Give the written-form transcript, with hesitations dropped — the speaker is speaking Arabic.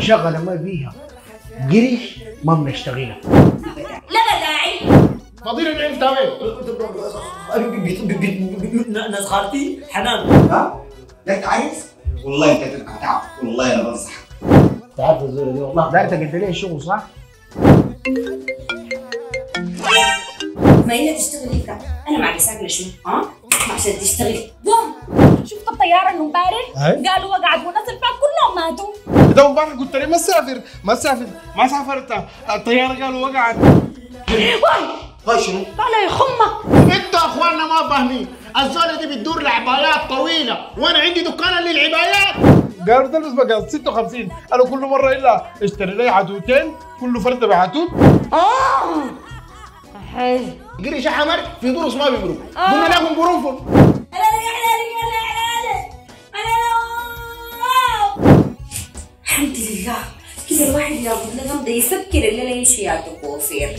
شغله ما فيها قرش ما بنشتغلها. لا داعي. فضيل العلم تمام. ناس خالتي حنان. ها؟ لا انت عايز؟ والله انت ترجع تعب، والله انا بنصحك. تعرف الزوره دي والله دارت قلت لي الشغل صح؟ ما هي تشتغلي كده، انا معك ساكنه شنو؟ ها؟ عشان تشتغلي. بوم. شفت الطياره انه امبارح قالوا وقعت والناس اللي فيها كلهم ماتوا. ده امبارح قلت لي ما سافرت الطياره قالوا وقعت. هاي شنو؟ طالع يخمك. انتوا اخواننا ما فاهمين، الزوله دي بتدور لعبايات طويله وانا عندي دكان للعبايات. قالوا تلبس مقاس 56، انا كل مره الا اشتري لي عتوتين كل فرده بعتوت. حلو. قرش احمر في دروس ما بيمروا، قلنا لهم قرنفل. الحمد لله كده الواحد ياخذ له غمضه يسكر الليله يمشي يا كوفير.